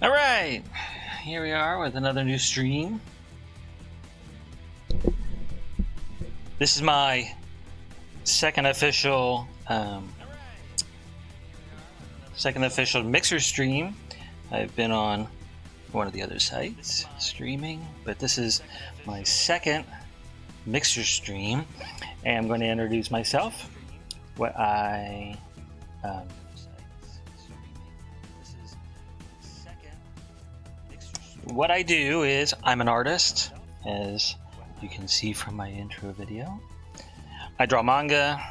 Alright, here we are with another new stream. This is my second official Mixer stream. I've been on one of the other sites streaming, but this is my second Mixer stream, and I'm going to introduce myself. What I do is I'm an artist, as you can see from my intro video. I draw manga,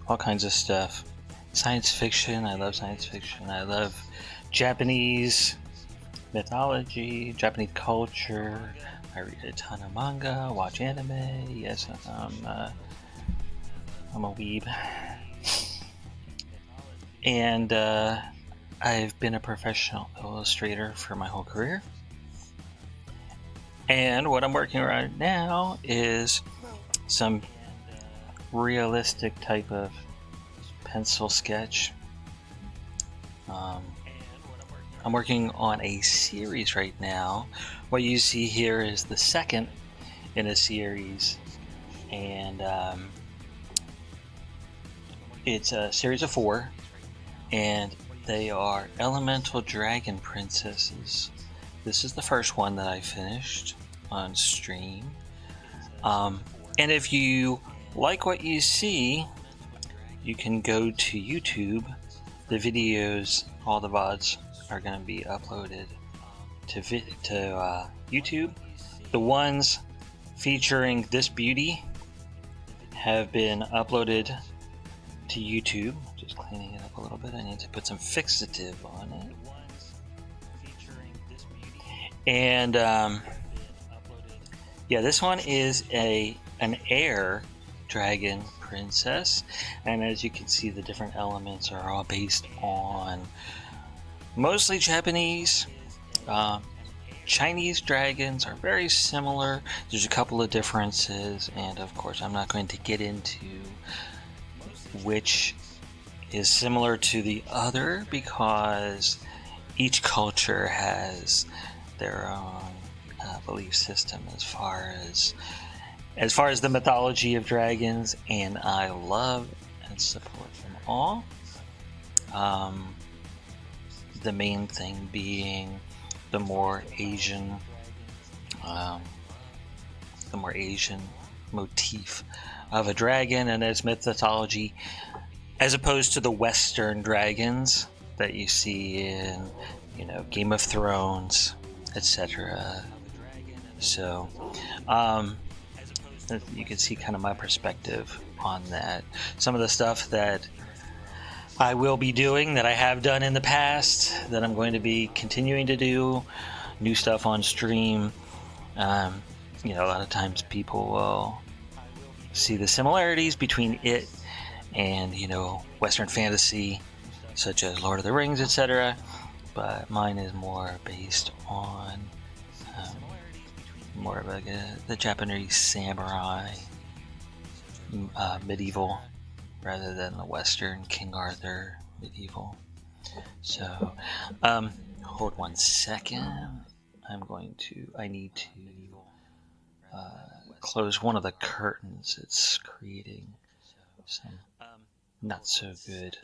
all kinds of stuff. Science fiction, I love science fiction. I love Japanese mythology, Japanese culture. I read a ton of manga, watch anime. Yes, I'm a weeb. And I've been a professional illustrator for my whole career. And what I'm working on right now is some realistic type of pencil sketch. I'm working on a series right now. What you see here is the second in a series, and it's a series of 4, and they are elemental dragon princesses. This is the first one that I finished on stream. And if you like what you see, you can go to YouTube. The videos, all the VODs, are going to be uploaded to YouTube. The ones featuring this beauty have been uploaded to YouTube. Just cleaning it up a little bit. I need to put some fixative on it. And yeah, this one is an air dragon princess, and as you can see, the different elements are all based on mostly Japanese. Chinese dragons are very similar. There's a couple of differences, and of course I'm not going to get into which is similar to the other, because each culture has their own belief system as far as the mythology of dragons, and I love and support them all. The main thing being the more Asian motif of a dragon and its mythology, as opposed to the Western dragons that you see in, Game of Thrones, etc. So, you can see kind of my perspective on that. Some of the stuff that I will be doing, that I have done in the past, that I'm going to be continuing to do, new stuff on stream. A lot of times people will see the similarities between it and, Western fantasy, such as Lord of the Rings, etc. But mine is more based on more of the Japanese samurai, medieval, rather than the Western King Arthur medieval. So, hold one second. I need to close one of the curtains. It's creating some not so good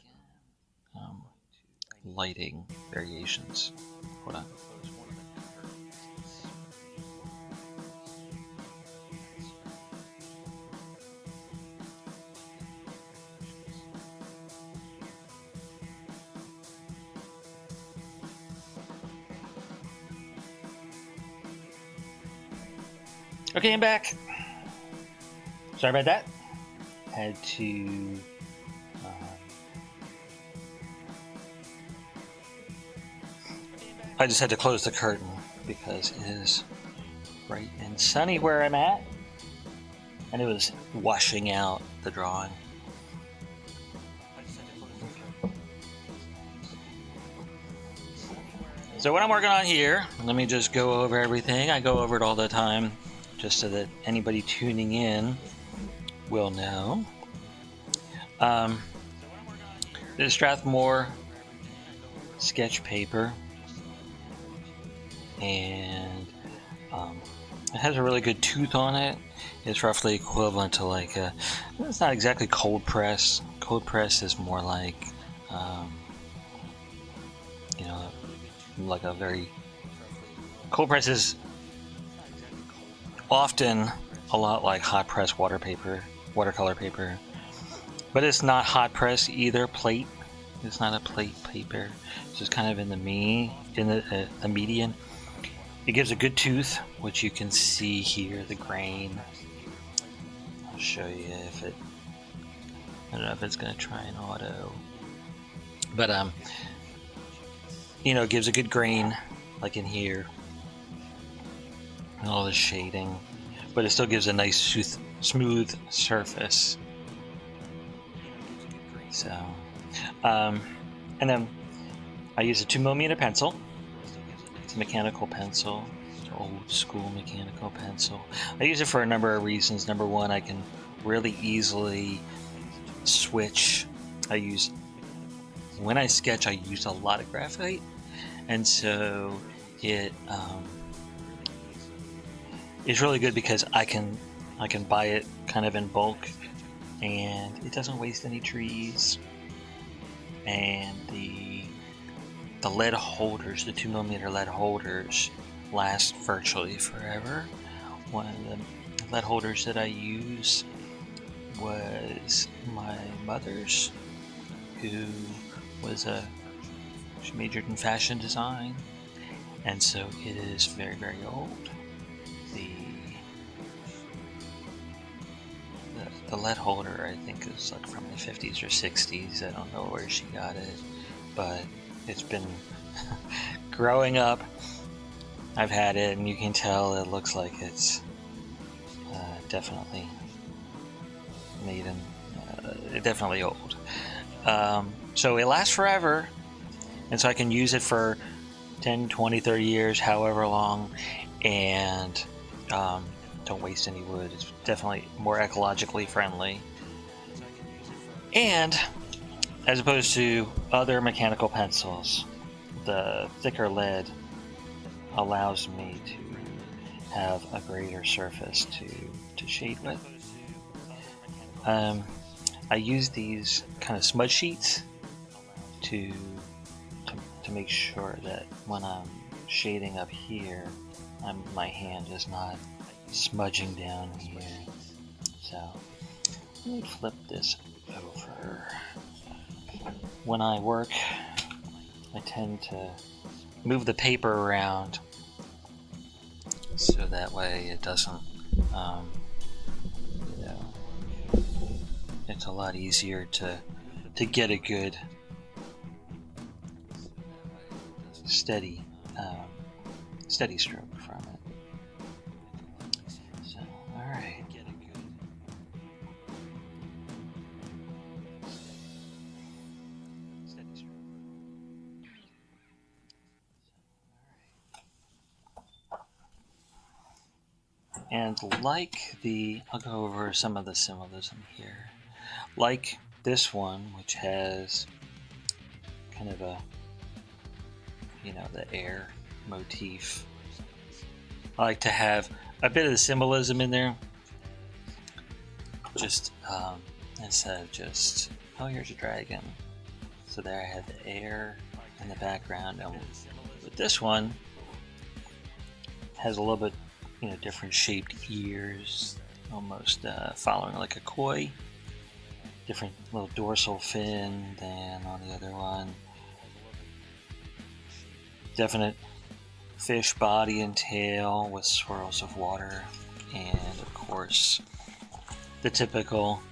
lighting variations. Hold on. Okay, I'm back. Sorry about that. Had to I just had to close the curtain because it is bright and sunny where I'm at, and it was washing out the drawing. So what I'm working on here, let me just go over everything. I go over it all the time, just so that anybody tuning in will know. This Strathmore sketch paper. and it has a really good tooth on it. It's roughly equivalent to like it's not exactly cold press. Cold press is more like, you know, like a very cold press is often a lot like hot press watercolor paper, but it's not hot press either. Plate. It's not a plate paper. It's just kind of in the median. It gives a good tooth, which you can see here, the grain. I'll show you if it, I don't know if it's going to try an auto, but you know, it gives a good grain, like in here, and all the shading, but it still gives a nice smooth surface. So, and then I use a 2mm pencil. It's a mechanical pencil, it's an old school mechanical pencil. I use it for a number of reasons. Number one, I can really easily switch. When I sketch, I use a lot of graphite, and so it's really good because I can buy it kind of in bulk, and it doesn't waste any trees. And the lead holders, the 2mm lead holders, last virtually forever. One of the lead holders that I use was my mother's, who she majored in fashion design, and so it is very, very old. The lead holder, I think, is like from the 50s or 60s. I don't know where she got it, but it's been growing up. I've had it, and you can tell it looks like it's definitely made in definitely old. So it lasts forever, and so I can use it for 10, 20, 30 years, however long, and don't waste any wood. It's definitely more ecologically friendly. And as opposed to other mechanical pencils, the thicker lead allows me to have a greater surface to shade with. I use these kind of smudge sheets to make sure that when I'm shading up here, my hand is not smudging down here. So let me flip this over. When I work, I tend to move the paper around so that way it doesn't, it's a lot easier to get a good steady stroke from it. So, all right. And I'll go over some of the symbolism here. Like this one, which has kind of a, the air motif. I like to have a bit of the symbolism in there. Just instead of just, oh, here's a dragon. So there I have the air in the background. And with this one, has a little bit, different shaped ears, almost following like a koi. Different little dorsal fin than on the other one. Definite fish body and tail with swirls of water, and of course the typical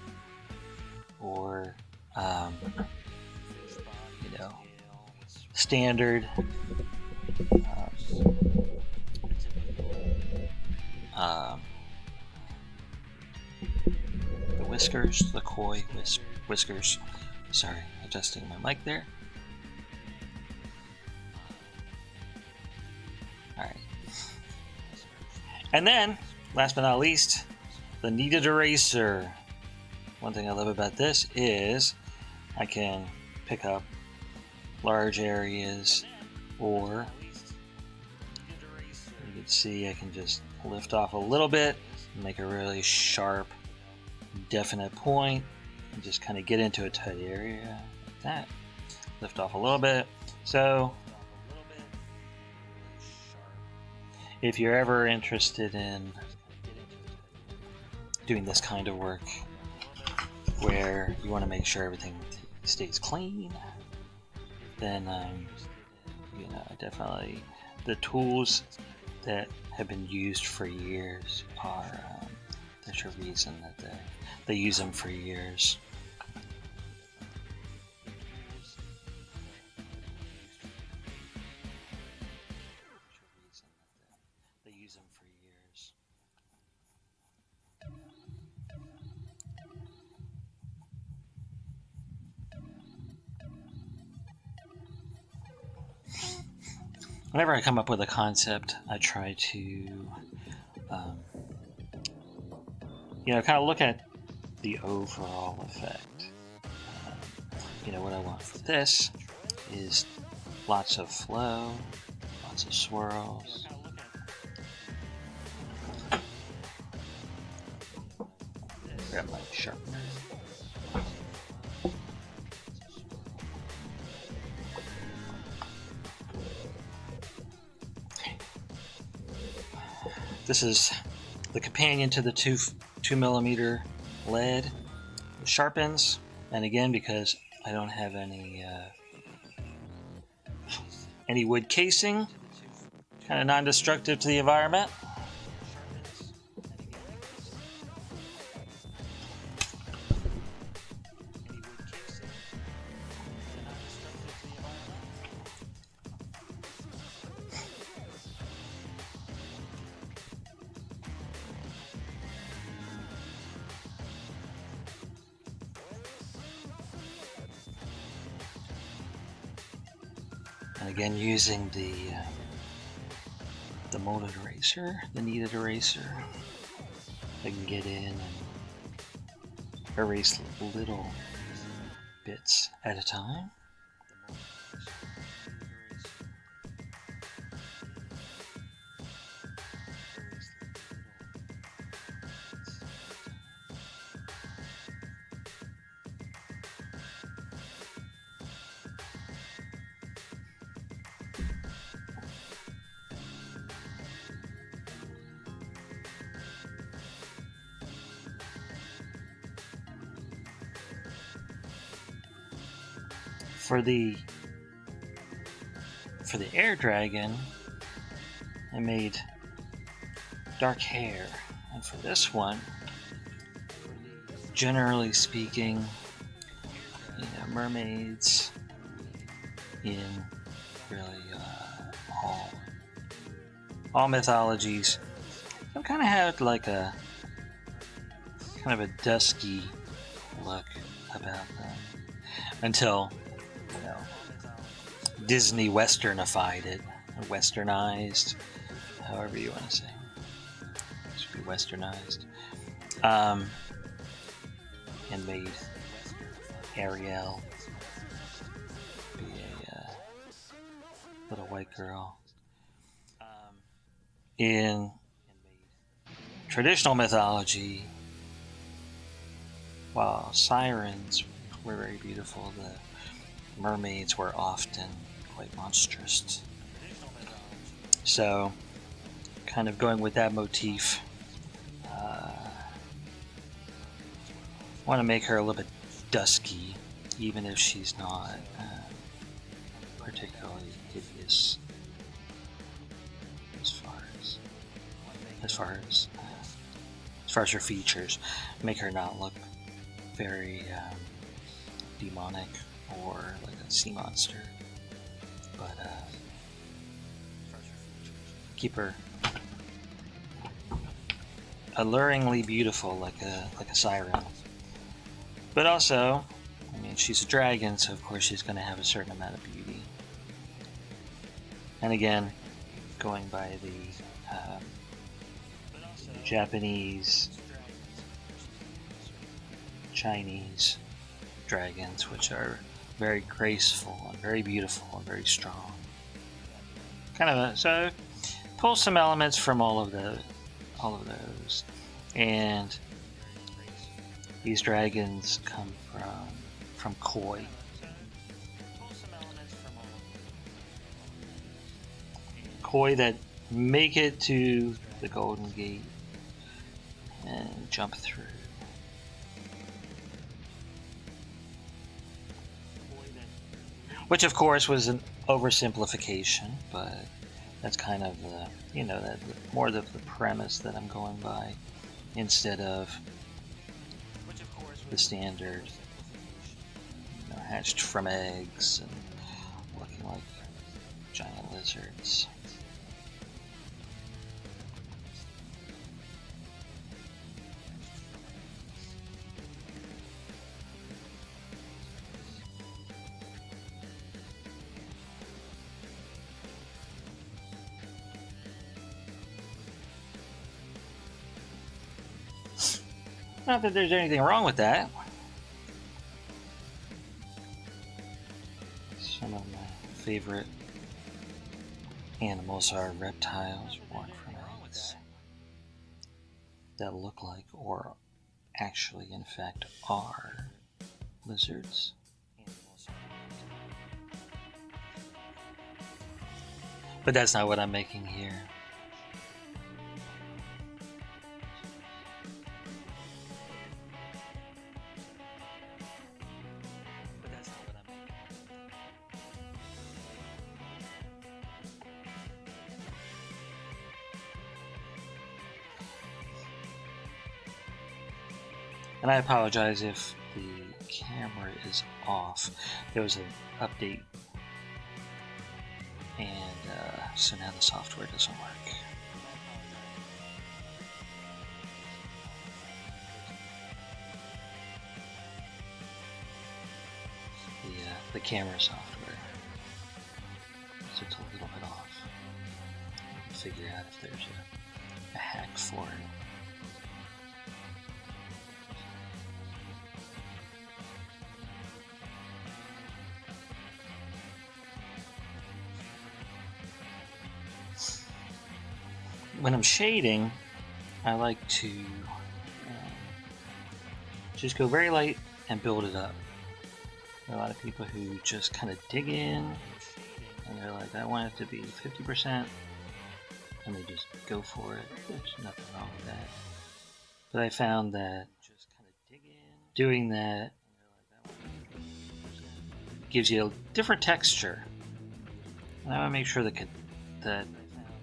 or standard the whiskers, the koi whiskers. Sorry, adjusting my mic there. Alright. And then, last but not least, the kneaded eraser. One thing I love about this is I can pick up large areas or can see I can just lift off a little bit, make a really sharp, definite point, and just kind of get into a tight area like that. Lift off a little bit. So if you're ever interested in doing this kind of work where you want to make sure everything stays clean, then definitely the tools that have been used for years are there's a reason that they use them for years. Whenever I come up with a concept, I try to, kind of look at the overall effect. What I want for this is lots of flow, lots of swirls. Grab my sharpener. This is the companion to the 2mm lead. It sharpens, and again, because I don't have any wood casing, kind of non-destructive to the environment. And again, using the molded eraser, the kneaded eraser, I can get in and erase little bits at a time. For the air dragon, I made dark hair, and for this one, generally speaking, mermaids in really all mythologies have kind of had like a kind of a dusky look about them until Disney westernified it, or westernized, however you want to say. It should be westernized. And made Ariel be a little white girl. In traditional mythology, while sirens were very beautiful, the mermaids were often quite monstrous. So, kind of going with that motif, want to make her a little bit dusky, even if she's not particularly hideous as far as her features. Make her not look very demonic or like a sea monster, but keep her alluringly beautiful, like a siren. But also, she's a dragon, so of course she's going to have a certain amount of beauty. And again, going by the Japanese, Chinese dragons, which are very graceful and very beautiful and very strong. So pull some elements from all of those, and these dragons come from koi. Koi that make it to the Golden Gate and jump through. Which, of course, was an oversimplification, but that's kind of that more the premise that I'm going by, instead of the standard, hatched from eggs and looking like giant lizards. Not that there's anything wrong with that. Some of my favorite animals are reptiles born from eggs that look like, or actually in fact are, lizards. But that's not what I'm making here. And I apologize if the camera is off. There was an update, and so now the software doesn't work. The camera software, so it's a little bit off. I can figure out if there's a hack for it. When I'm shading, I like to just go very light and build it up. There are a lot of people who just kind of dig in, and they're like, I want it to be 50%, and they just go for it. There's nothing wrong with that. But I found that doing that gives you a different texture. And I want to make sure that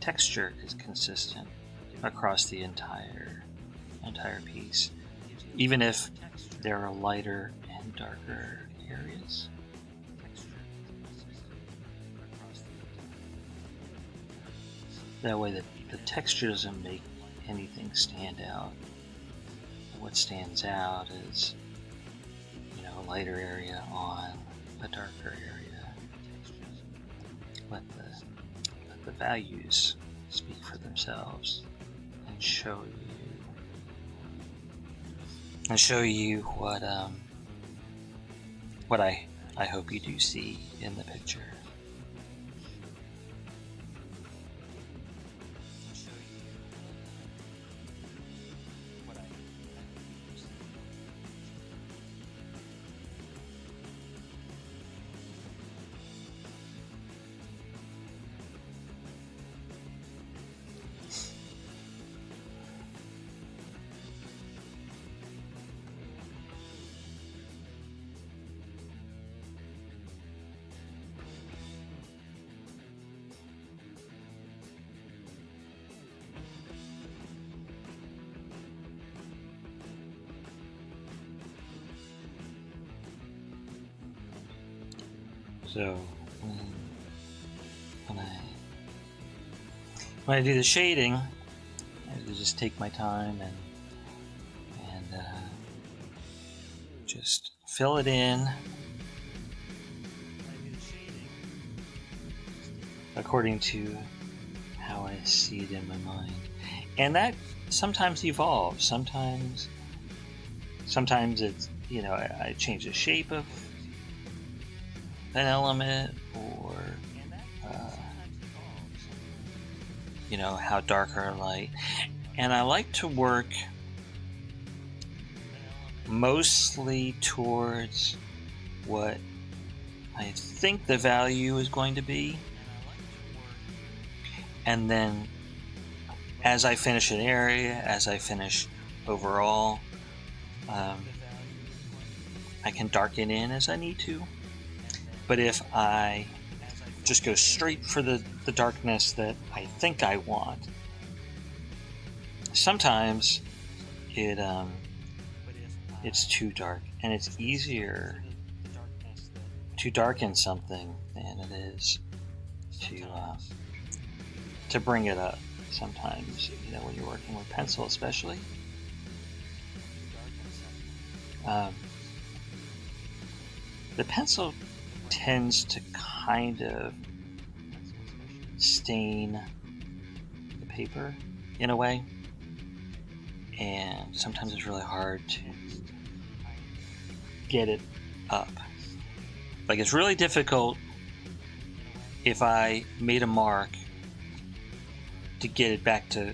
texture is consistent across the entire piece, even if there are lighter and darker areas. That way the texture doesn't make anything stand out. What stands out is a lighter area on a darker area. Let the values speak for themselves and show you what I hope you do see in the picture. So when I do the shading, I have to just take my time and just fill it in according to how I see it in my mind. And that sometimes evolves. Sometimes it's, I change the shape of an element, or how dark or light. And I like to work mostly towards what I think the value is going to be. And then as I finish an area, as I finish overall, I can darken in as I need to. But if I just go straight for the darkness that I think I want, sometimes it's too dark, and it's easier to darken something than it is to bring it up. Sometimes, when you're working with pencil, especially. The pencil tends to kind of stain the paper in a way, and sometimes it's really hard to get it up. Like, it's really difficult if I made a mark to get it back to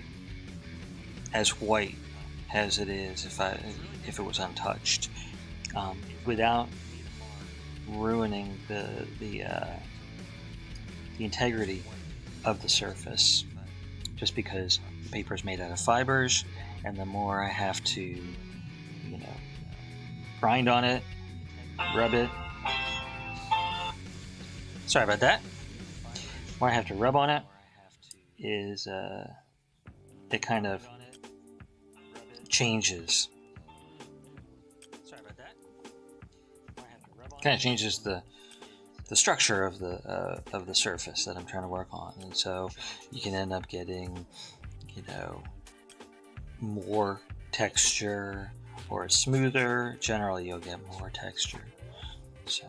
as white as it is if it was untouched, without ruining the integrity of the surface, just because the paper is made out of fibers, and the more I have to grind on it, rub it, sorry about that, the more I have to rub on it is it kind of changes the structure of the surface that I'm trying to work on, and so you can end up getting more texture, or smoother. Generally, you'll get more texture. So.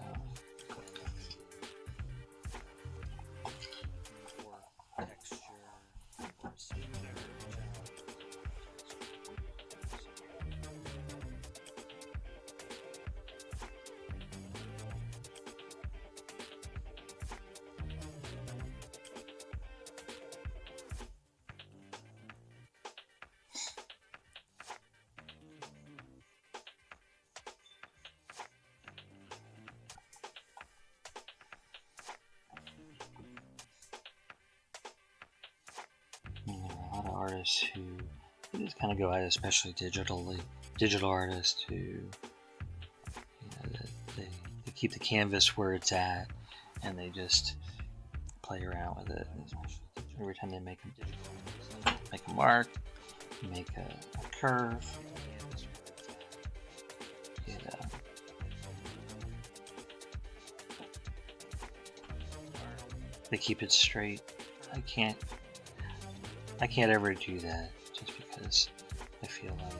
A lot of artists who just kind of go at it, especially digital artists who they keep the canvas where it's at, and they just play around with it. Every time they make a mark, make a curve, they keep it straight. I can't ever do that, just because I feel like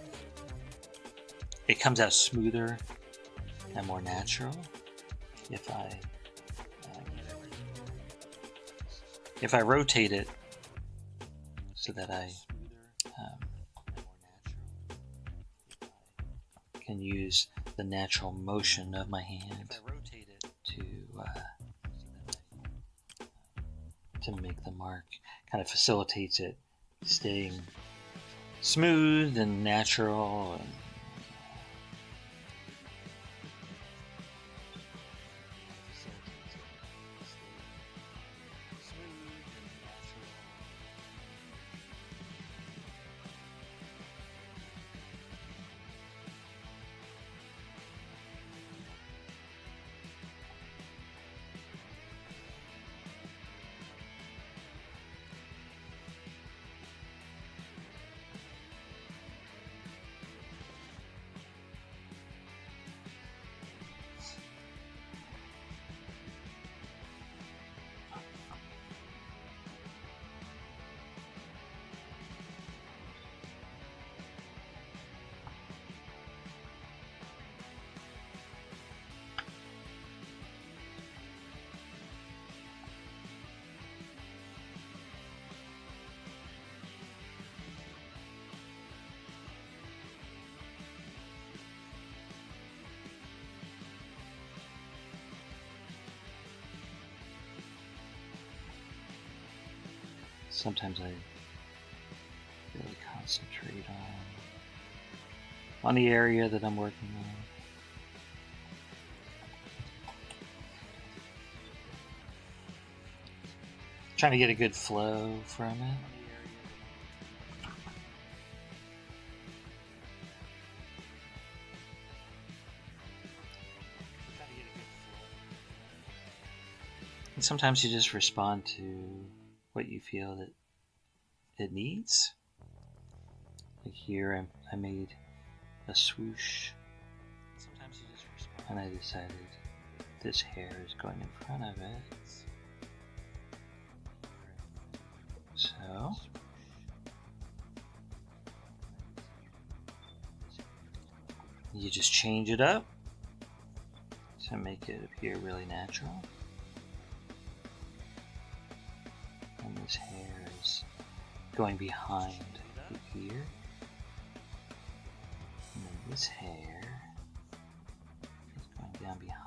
it comes out smoother and more natural if I rotate it so that I can use the natural motion of my hand to make the mark. Kind of facilitates it staying smooth and natural. sometimes I really concentrate on the area that I'm working on. Trying to get a good flow from it. And sometimes you just respond to what you feel that it needs. Like here, I made a swoosh. Sometimes you just respond. And I decided this hair is going in front of it. So you just change it up to make it appear really natural. And this hair is going behind the ear. And then this hair is going down behind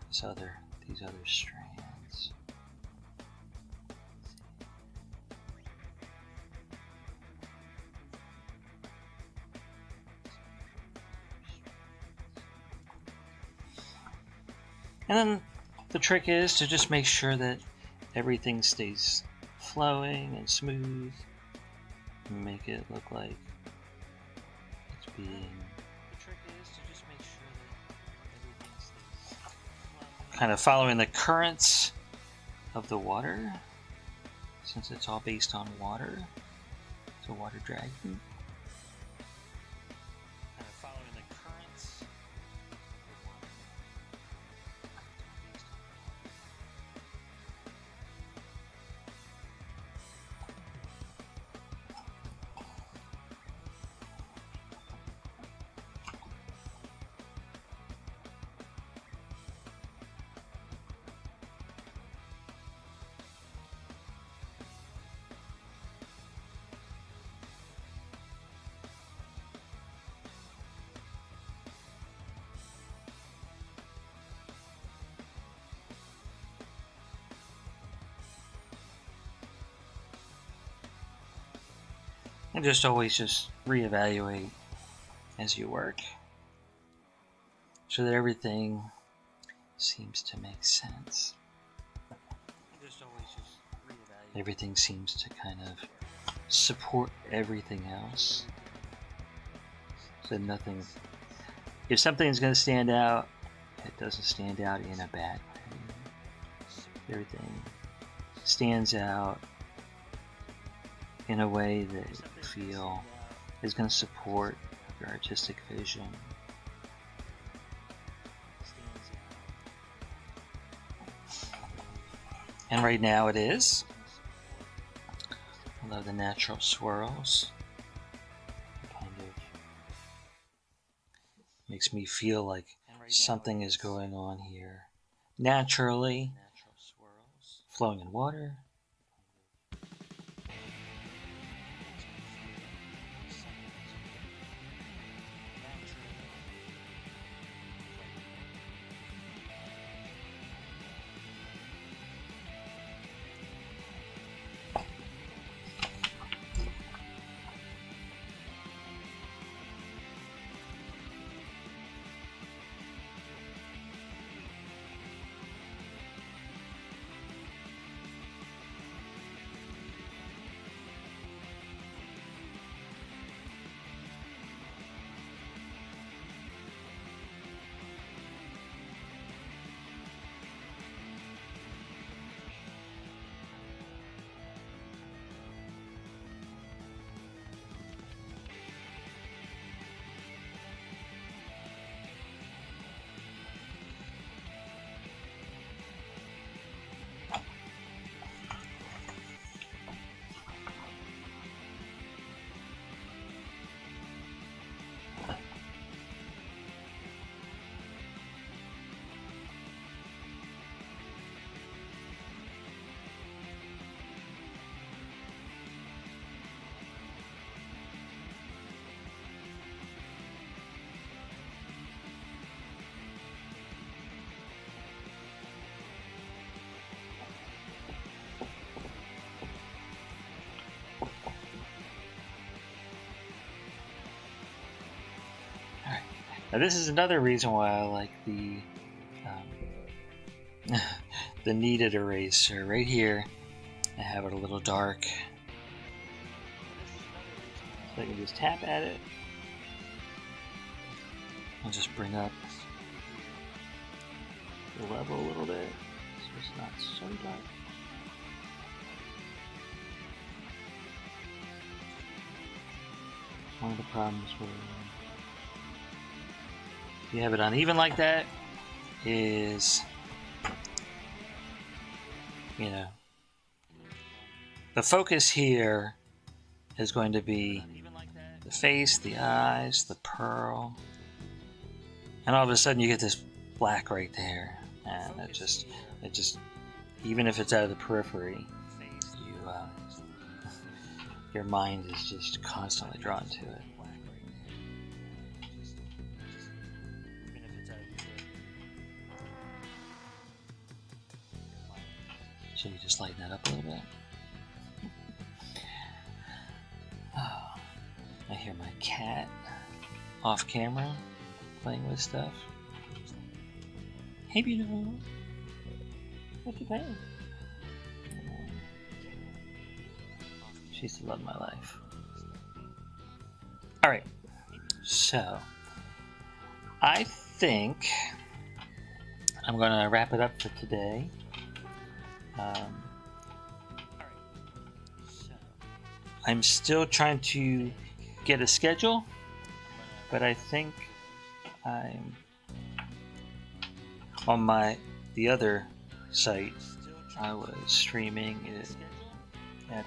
these other strands. And then the trick is to just make sure that everything stays flowing and smooth. And make it look like it's being. The trick is to just make sure that everything stays flowing. Kind of following the currents of the water, since it's all based on water. It's a water dragon. And just always just reevaluate as you work so that everything seems to make sense. Everything seems to kind of support everything else. So nothing, if something's going to stand out, it doesn't stand out in a bad way. Everything stands out in a way that you feel is going to support your artistic vision. And right now it is. I love the natural swirls. It kind of makes me feel like something is going on here naturally, flowing in water. Now this is another reason why I like the kneaded eraser right here. I have it a little dark, so I can just tap at it. I'll just bring up the level a little bit so it's not so dark. One of the problems with if you have it uneven like that is, you know, the focus here is going to be the face, the eyes, the pearl, and all of a sudden you get this black right there, and it just even if it's out of the periphery, you your mind is just constantly drawn to it. So you just lighten that up a little bit. Oh, I hear my cat off camera playing with stuff. Hey, beautiful. What you playing? She's the love of my life. Alright, so I think I'm going to wrap it up for today. I'm still trying to get a schedule, but I think I'm on the other site. I was streaming it at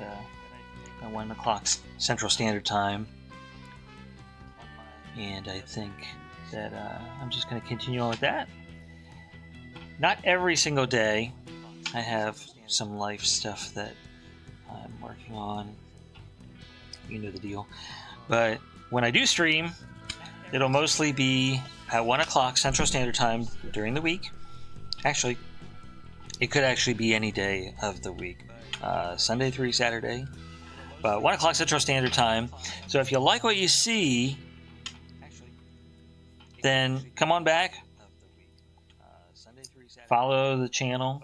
1 o'clock Central Standard Time, and I think that I'm just going to continue on with that. Not every single day. I have some life stuff that I'm working on. You know the deal. But when I do stream, it'll mostly be at 1 o'clock Central Standard Time during the week. Actually, it could actually be any day of the week. Sunday through Saturday. But 1 o'clock Central Standard Time. So if you like what you see, then come on back. Follow the channel.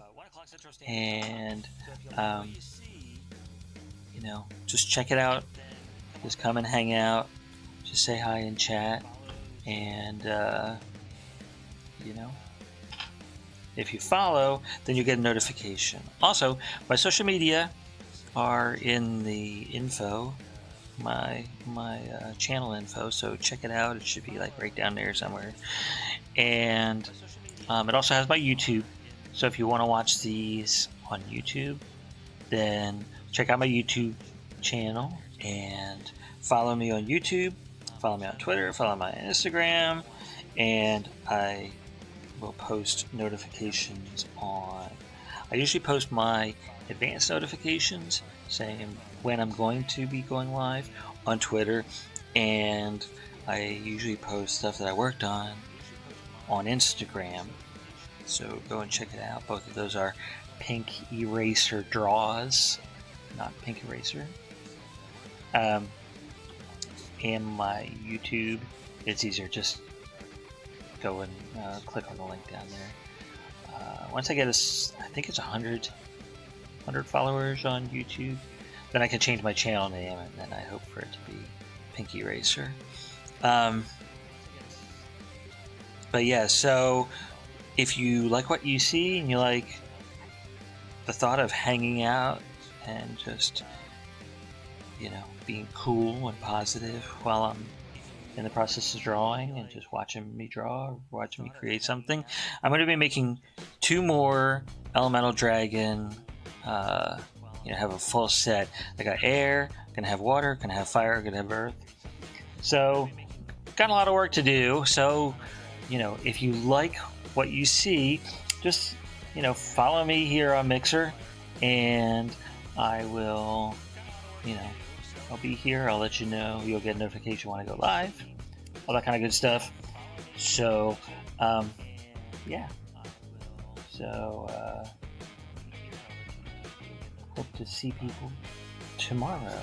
And, you know, just check it out. Just come and hang out. Just say hi and chat. And, you know, if you follow, then you get a notification. Also, my social media are in the info, my channel info, so check it out. It should be like right down there somewhere. And it also has my YouTube. So if you want to watch these on YouTube, then check out my YouTube channel and follow me on YouTube, follow me on Twitter, follow my Instagram, and I will post notifications on. I usually post my advanced notifications saying when I'm going to be going live on Twitter, and I usually post stuff that I worked on Instagram. So go and check it out. Both of those are Pink Eraser Draws, not Pink Eraser. And my YouTube, it's easier. Just go and click on the link down there. Once I get I think it's 100 followers on YouTube, then I can change my channel name, and then I hope for it to be Pink Eraser. But yeah, so if you like what you see and you like the thought of hanging out and just, you know, being cool and positive while I'm in the process of drawing and just watching me draw or watching me create something, I'm going to be making 2 more Elemental Dragon, you know, have a full set. I got air, gonna have water, gonna have fire, gonna have earth. So, got a lot of work to do. So, you know, if you like what you see, just, you know, follow me here on Mixer, and I will, you know, I'll be here. I'll let you know. You'll get a notification when I go live. All that kind of good stuff. So, yeah. So, hope to see people tomorrow.